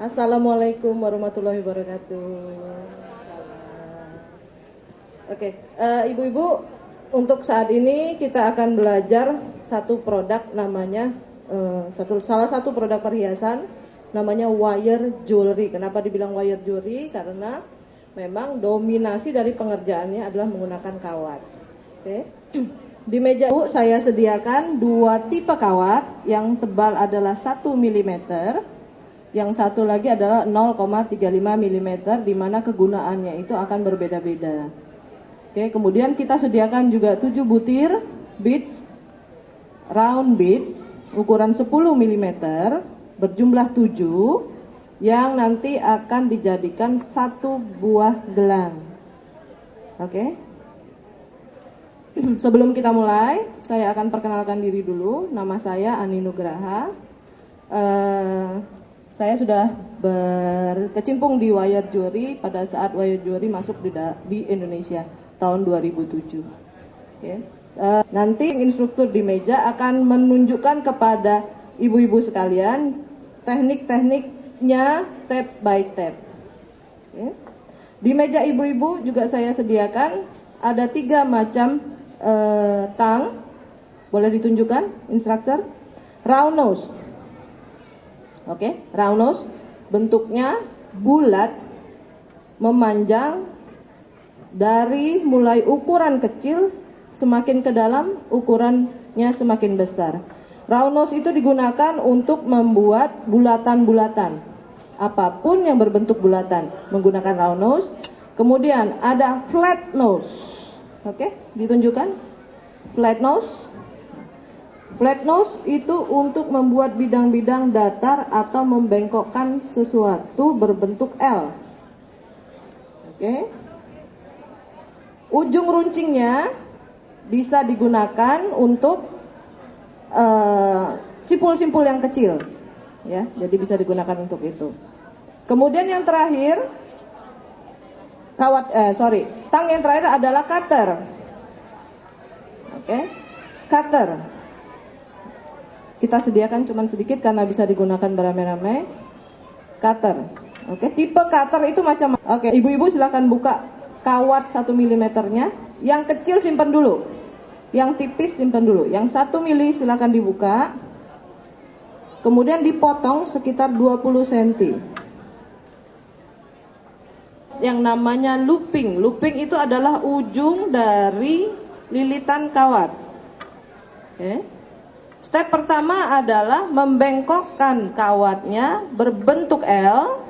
Assalamualaikum warahmatullahi wabarakatuh. Salam. Oke, ibu-ibu, untuk saat ini kita akan belajar satu produk namanya salah satu produk perhiasan namanya wire jewelry. Kenapa dibilang wire jewelry? Karena memang dominasi dari pengerjaannya adalah menggunakan kawat. Oke. Di meja ibu saya sediakan dua tipe kawat, yang tebal adalah 1 mm. Yang satu lagi adalah 0,35 mm, di mana kegunaannya itu akan berbeda-beda. Oke, kemudian kita sediakan juga 7 butir beads, round beads, ukuran 10 mm, berjumlah 7, yang nanti akan dijadikan satu buah gelang. Oke. Sebelum kita mulai, saya akan perkenalkan diri dulu. Nama saya Ani Nugraha. Saya sudah berkecimpung di wire jewelry pada saat wire jewelry masuk di Indonesia tahun 2007. Okay. Nanti instruktur di meja akan menunjukkan kepada ibu-ibu sekalian teknik-tekniknya step by step. Okay. Di meja ibu-ibu juga saya sediakan ada 3 macam tang. Boleh ditunjukkan, instruktur? Round nose. Oke, round nose bentuknya bulat, memanjang dari mulai ukuran kecil semakin ke dalam ukurannya semakin besar. Round nose itu digunakan untuk membuat bulatan-bulatan. Apapun yang berbentuk bulatan menggunakan round nose. Kemudian ada flat nose. Oke, ditunjukkan flat nose. Flat nose itu untuk membuat bidang-bidang datar atau membengkokkan sesuatu berbentuk L. Oke. Ujung runcingnya bisa digunakan untuk simpul-simpul yang kecil, ya. Jadi bisa digunakan untuk itu. Kemudian yang terakhir, tang yang terakhir adalah cutter. Oke, cutter. Kita sediakan cuma sedikit karena bisa digunakan beramai-ramai. Cutter. Oke, tipe cutter itu macam. Oke, ibu-ibu silakan buka kawat 1 mm-nya. Yang kecil simpan dulu. Yang tipis simpan dulu. Yang 1 mm silakan dibuka. Kemudian dipotong sekitar 20 cm. Yang namanya looping. Looping itu adalah ujung dari lilitan kawat. Oke. Step pertama adalah membengkokkan kawatnya berbentuk L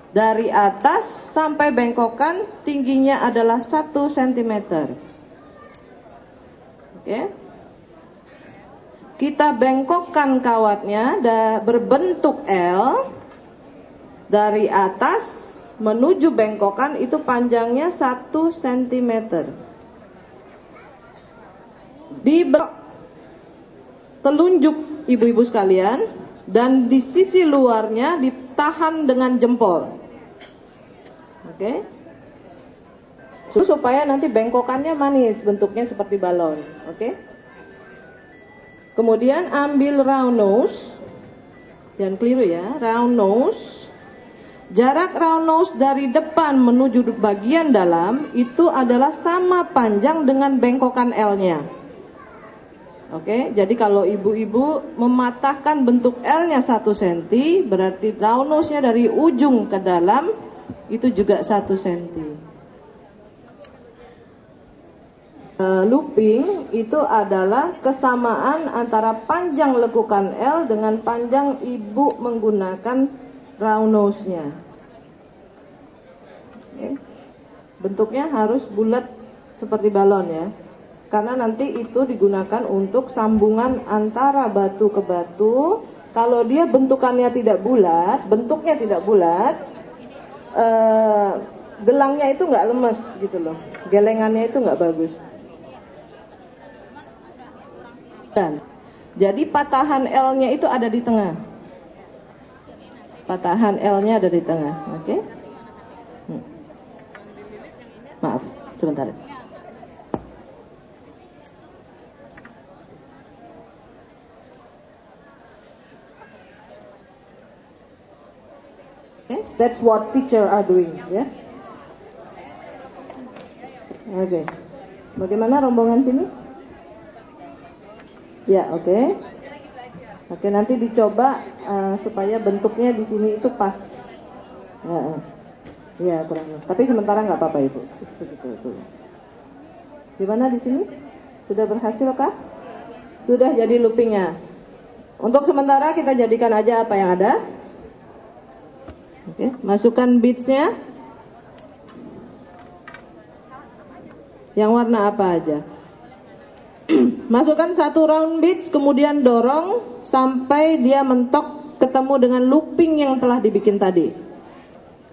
dari atas sampai bengkokan tingginya adalah 1 cm. Oke. Kita bengkokkan kawatnya berbentuk L dari atas menuju bengkokan itu panjangnya 1 cm. Di telunjuk ibu-ibu sekalian, dan di sisi luarnya ditahan dengan jempol. Oke. Supaya nanti bengkokannya manis, bentuknya seperti balon. Oke. Kemudian ambil round nose. Jangan keliru ya, round nose. Jarak round nose dari depan menuju bagian dalam itu adalah sama panjang dengan bengkokan L-nya. Oke, jadi kalau ibu-ibu mematahkan bentuk L-nya 1 cm, berarti round nose-nya dari ujung ke dalam itu juga 1 cm. Looping itu adalah kesamaan antara panjang lekukan L dengan panjang ibu menggunakan round nose-nya. Oke. Bentuknya harus bulat seperti balon ya. Karena nanti itu digunakan untuk sambungan antara batu ke batu. Kalau dia bentuknya tidak bulat, gelangnya itu nggak lemes gitu loh. Gelengannya itu nggak bagus. Dan jadi patahan L-nya itu ada di tengah. Patahan L-nya ada di tengah, oke? Maaf, sebentar. Okay? That's what teacher are doing, ya. Oke. Bagaimana rombongan sini? Ya, oke. Oke, nanti dicoba supaya bentuknya di sini itu pas. Ya, kurang. Tapi sementara nggak apa-apa Ibu. Begitu. Gimana di sini? Sudah berhasil kah? Sudah jadi loopingnya. Untuk sementara kita jadikan aja apa yang ada. Oke, masukkan beadsnya. Yang warna apa aja? Masukkan satu round beads, kemudian dorong sampai dia mentok ketemu dengan looping yang telah dibikin tadi.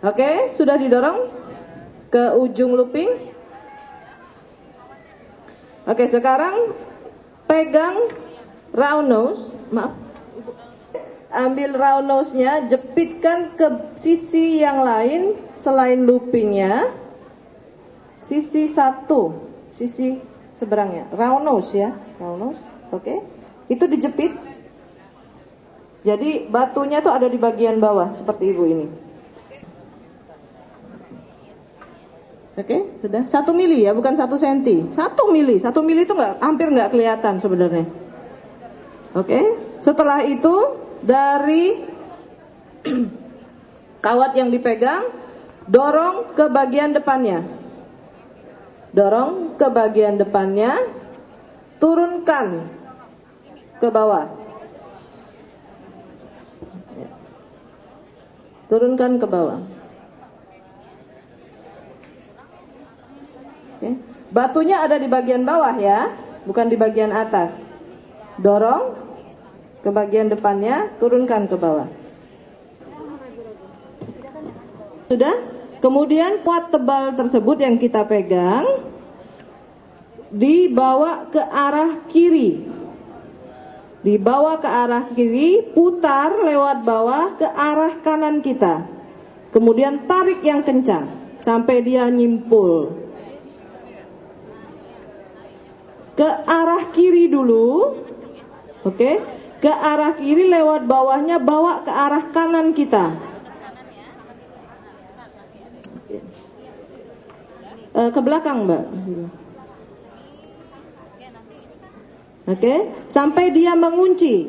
Oke, sudah didorong ke ujung looping. Oke, sekarang pegang round nose, maaf. Ambil round nose-nya, jepitkan ke sisi yang lain selain loopingnya. Sisi satu, sisi seberangnya, round nose ya, round nose, oke. Itu dijepit. Jadi batunya tuh ada di bagian bawah seperti Ibu ini. Oke, sudah 1 mili ya, bukan 1 senti. 1 mili, 1 mili itu hampir nggak kelihatan sebenarnya. Oke, setelah itu dari kawat yang dipegang, dorong ke bagian depannya. Dorong ke bagian depannya, turunkan ke bawah. Turunkan ke bawah. Oke. Batunya ada di bagian bawah ya, bukan di bagian atas. Dorong ke bagian depannya, turunkan ke bawah. Sudah? Kemudian kuat tebal tersebut yang kita pegang dibawa ke arah kiri. Dibawa ke arah kiri, putar lewat bawah ke arah kanan kita. Kemudian tarik yang kencang sampai dia nyimpul. Ke arah kiri dulu. Oke. Ke arah kiri lewat bawahnya, bawa ke arah kanan kita. Ke belakang Mbak. Oke, sampai dia mengunci.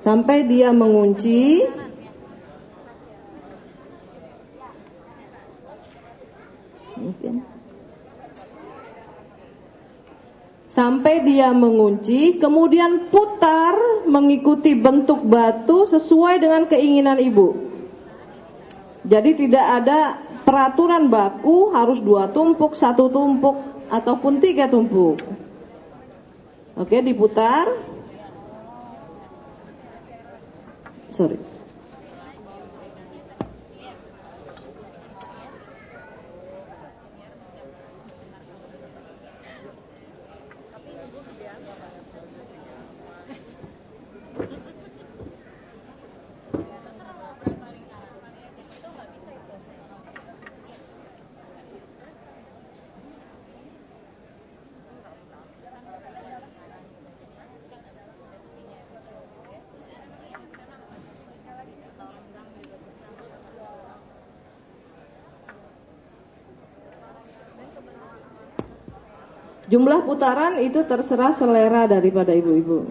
Sampai dia mengunci. Sampai dia mengunci, kemudian putar mengikuti bentuk batu sesuai dengan keinginan Ibu. Jadi tidak ada peraturan baku harus 2 tumpuk, 1 tumpuk, ataupun 3 tumpuk. Oke, diputar. Sorry. Jumlah putaran itu terserah selera daripada ibu-ibu.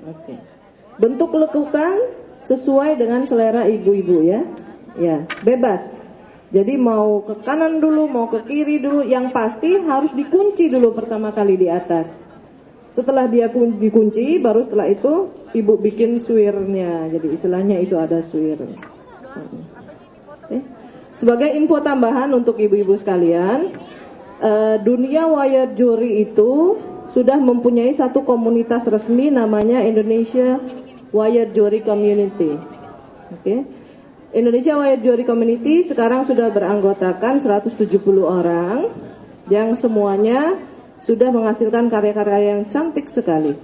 Oke. Bentuk lekukan sesuai dengan selera ibu-ibu ya. Ya, bebas. Jadi mau ke kanan dulu, mau ke kiri dulu, yang pasti harus dikunci dulu pertama kali di atas. Setelah dia dikunci, baru setelah itu ibu bikin swirnya. Jadi istilahnya itu ada swir. Sebagai info tambahan untuk ibu-ibu sekalian, dunia wire jewelry itu sudah mempunyai satu komunitas resmi namanya Indonesia Wire Jewelry Community. Indonesia Wire Jewelry Community sekarang sudah beranggotakan 170 orang yang semuanya sudah menghasilkan karya-karya yang cantik sekali.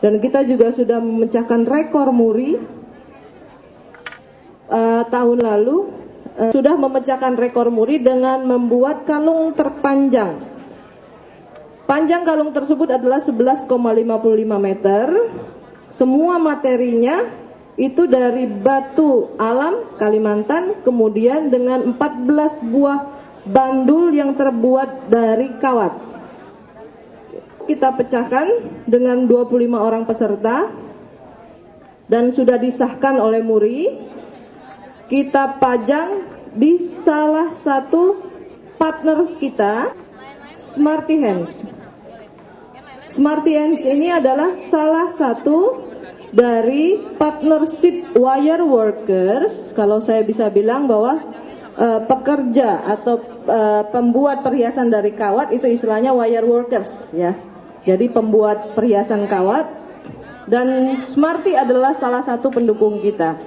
Dan kita juga sudah memecahkan rekor muri tahun lalu. sudah memecahkan rekor muri dengan membuat kalung terpanjang. Panjang kalung tersebut adalah 11,55 meter. Semua materinya itu dari batu alam Kalimantan, kemudian dengan 14 buah bandul yang terbuat dari kawat. Kita pecahkan dengan 25 orang peserta dan sudah disahkan oleh muri. Kita pajang di salah satu partner kita, Smarty Hands. Smarty Hands ini adalah salah satu dari partnership wire workers. Kalau saya bisa bilang bahwa pekerja atau pembuat perhiasan dari kawat itu istilahnya wire workers ya. Jadi pembuat perhiasan kawat, dan Smarty adalah salah satu pendukung kita.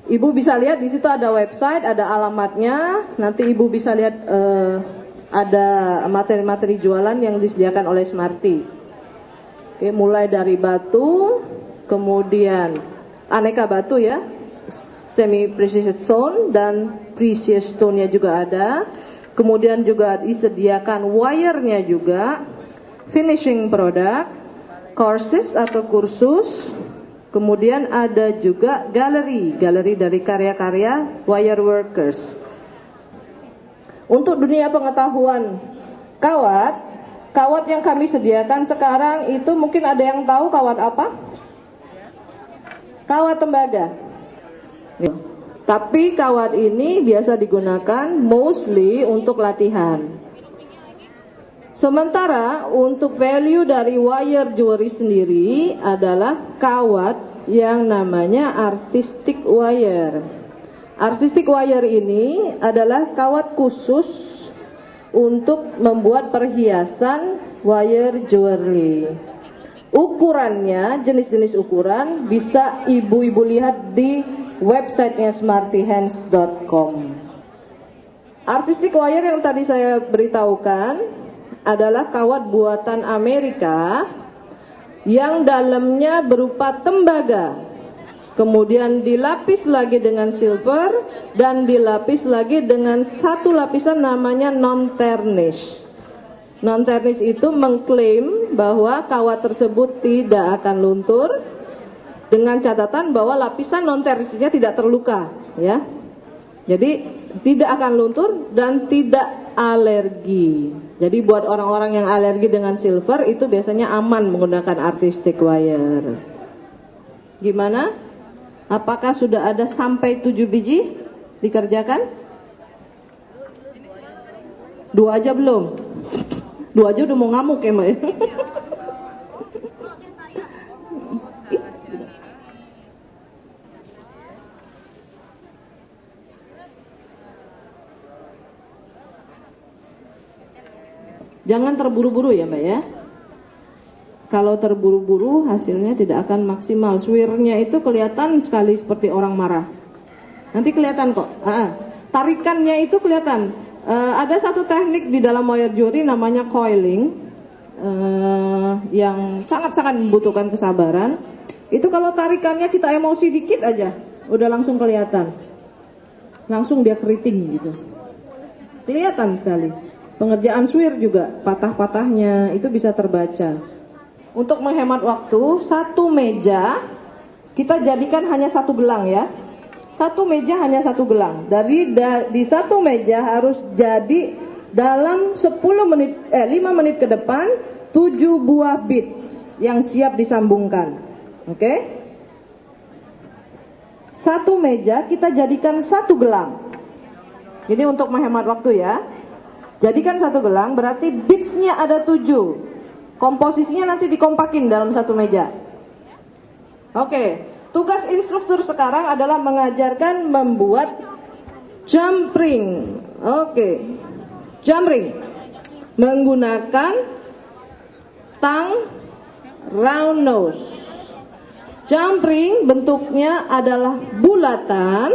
Ibu bisa lihat di situ ada website, ada alamatnya. Nanti Ibu bisa lihat ada materi-materi jualan yang disediakan oleh Smarty. Oke, mulai dari batu, kemudian aneka batu ya, semi precious stone dan precious stone-nya juga ada. Kemudian juga disediakan wire-nya juga, finishing product, courses atau kursus. Kemudian ada juga galeri dari karya-karya wire workers. Untuk dunia pengetahuan kawat yang kami sediakan sekarang itu mungkin ada yang tahu kawat apa? Kawat tembaga. Tapi kawat ini biasa digunakan mostly untuk latihan. Sementara untuk value dari wire jewelry sendiri adalah kawat yang namanya artistic wire. Artistic wire ini adalah kawat khusus untuk membuat perhiasan wire jewelry. Ukurannya, jenis-jenis ukuran bisa ibu-ibu lihat di websitenya smartyhands.com. Artistic wire yang tadi saya beritahukan adalah kawat buatan Amerika yang dalamnya berupa tembaga, kemudian dilapis lagi dengan silver dan dilapis lagi dengan satu lapisan namanya non-tarnish. Non-tarnish itu mengklaim bahwa kawat tersebut tidak akan luntur, dengan catatan bahwa lapisan non-tarnishnya tidak terluka ya. Jadi tidak akan luntur dan tidak alergi. Jadi buat orang-orang yang alergi dengan silver itu biasanya aman menggunakan artistic wire. Gimana? Apakah sudah ada sampai 7 biji dikerjakan? 2 aja belum? 2 aja udah mau ngamuk ya Mbak. Jangan terburu-buru ya Mbak ya. Kalau terburu-buru hasilnya tidak akan maksimal. Swirnya itu kelihatan sekali seperti orang marah. Nanti kelihatan kok. Tarikannya itu kelihatan. Ada satu teknik di dalam wire jewelry namanya coiling, yang sangat-sangat membutuhkan kesabaran. Itu kalau tarikannya kita emosi dikit aja, udah langsung kelihatan. Langsung dia keriting gitu. Kelihatan sekali. Pengerjaan swir juga, patah-patahnya itu bisa terbaca. Untuk menghemat waktu, satu meja kita jadikan hanya satu gelang ya. Satu meja hanya satu gelang. Di satu meja harus jadi dalam 5 menit ke depan 7 buah beads yang siap disambungkan. Oke? Satu meja kita jadikan satu gelang. Ini untuk menghemat waktu ya. Jadikan satu gelang berarti beads-nya ada 7. Komposisinya nanti dikompakin dalam satu meja. Oke, tugas instruktur sekarang adalah mengajarkan membuat jump ring. Oke, jump ring menggunakan tang round nose. Jump ring bentuknya adalah bulatan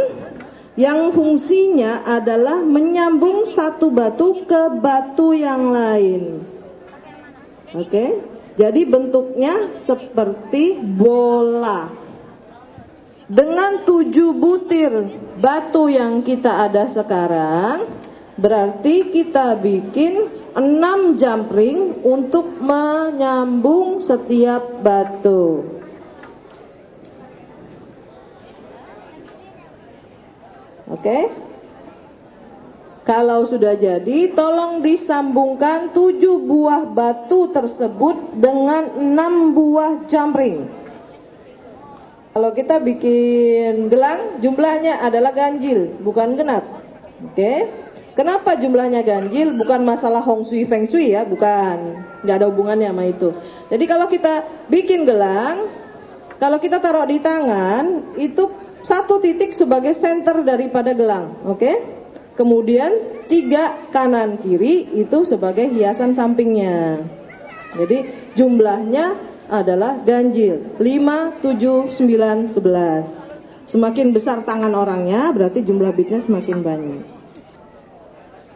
yang fungsinya adalah menyambung satu batu ke batu yang lain. Oke, jadi bentuknya seperti bola dengan 7 butir batu yang kita ada sekarang, berarti kita bikin 6 jumpring untuk menyambung setiap batu. Oke? Kalau sudah jadi, tolong disambungkan 7 buah batu tersebut dengan 6 buah jumpring. Kalau kita bikin gelang, jumlahnya adalah ganjil, bukan genap. Oke? Kenapa jumlahnya ganjil? Bukan masalah Hong Shui Feng Shui ya, bukan. Nggak ada hubungannya sama itu. Jadi kalau kita bikin gelang, kalau kita taruh di tangan, itu 1 titik sebagai center daripada gelang. Oke? Kemudian 3 kanan kiri itu sebagai hiasan sampingnya. Jadi jumlahnya adalah ganjil 5, 7, 9, 11. Semakin besar tangan orangnya berarti jumlah bitsnya semakin banyak.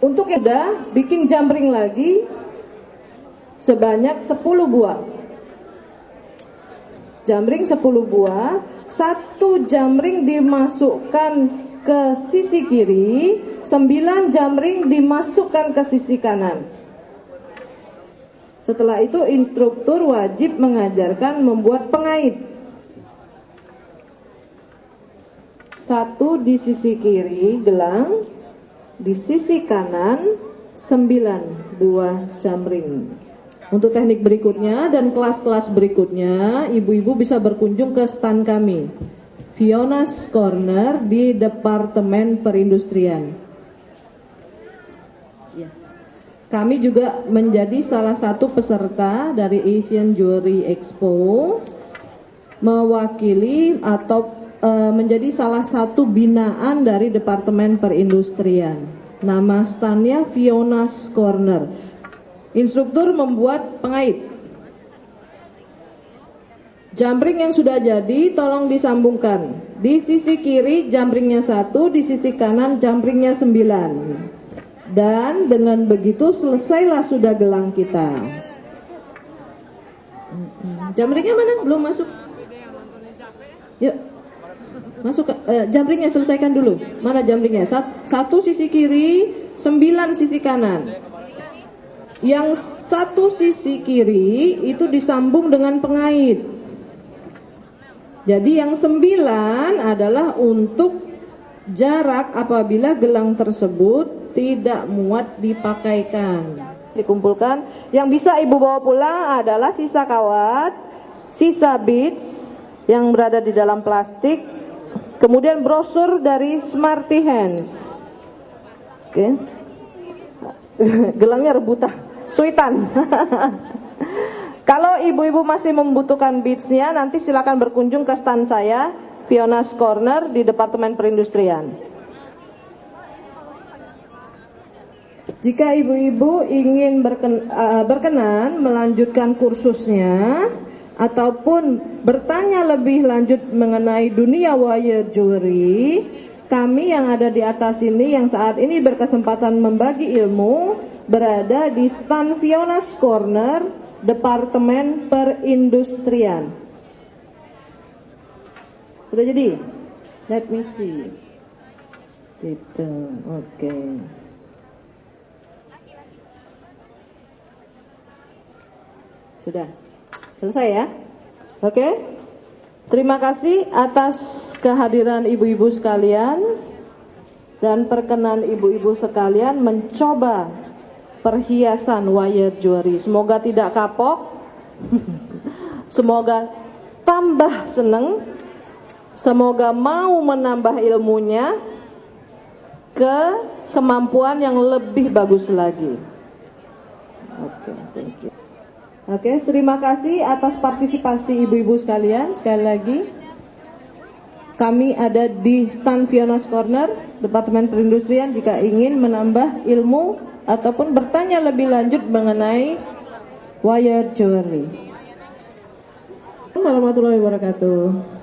Untuk yang udah bikin jumpring lagi sebanyak 10 buah. Jumpring 10 buah, 1 jumpring dimasukkan ke sisi kiri, 9 jumpring dimasukkan ke sisi kanan. Setelah itu instruktur wajib mengajarkan membuat pengait. 1 di sisi kiri gelang, di sisi kanan 9 buah jumpring. Untuk teknik berikutnya dan kelas-kelas berikutnya, ibu-ibu bisa berkunjung ke stand kami, Fiona's Corner di Departemen Perindustrian. Kami juga menjadi salah satu peserta dari Asian Jewelry Expo, mewakili atau menjadi salah satu binaan dari Departemen Perindustrian. Nama standnya Fiona's Corner. Instruktur membuat pengait. Jumpring yang sudah jadi tolong disambungkan. Di sisi kiri jumpringnya 1, di sisi kanan jumpringnya 9. Dan dengan begitu selesailah sudah gelang kita. Jumpringnya mana? Belum masuk. Yuk, masuk. Jumpringnya selesaikan dulu. Mana jumpringnya? 1 sisi kiri, 9 sisi kanan. Yang 1 sisi kiri itu disambung dengan pengait. Jadi yang 9 adalah untuk jarak apabila gelang tersebut tidak muat dipakaikan. Dikumpulkan. Yang bisa ibu bawa pulang adalah sisa kawat, sisa beads yang berada di dalam plastik, kemudian brosur dari Smarty Hands. Oke. Gelangnya rebutan, suitan. Kalau ibu-ibu masih membutuhkan beadsnya, nanti silakan berkunjung ke stand saya, Fiona's Corner di Departemen Perindustrian. Jika ibu-ibu ingin berkenan melanjutkan kursusnya ataupun bertanya lebih lanjut mengenai dunia wire jewelry, kami yang ada di atas ini yang saat ini berkesempatan membagi ilmu berada di stand Fiona's Corner, Departemen Perindustrian. Sudah jadi? Let me see. Gitu, oke. Sudah selesai ya? Oke. Terima kasih atas kehadiran ibu-ibu sekalian dan perkenan ibu-ibu sekalian mencoba perhiasan wire jewelry. Semoga tidak kapok. Semoga tambah seneng. Semoga mau menambah ilmunya ke kemampuan yang lebih bagus lagi. Oke, thank you. Oke, terima kasih atas partisipasi ibu-ibu sekalian. Sekali lagi, kami ada di stand Fiona's Corner, Departemen Perindustrian jika ingin menambah ilmu ataupun bertanya lebih lanjut mengenai wire jewelry. Warahmatullahi wabarakatuh.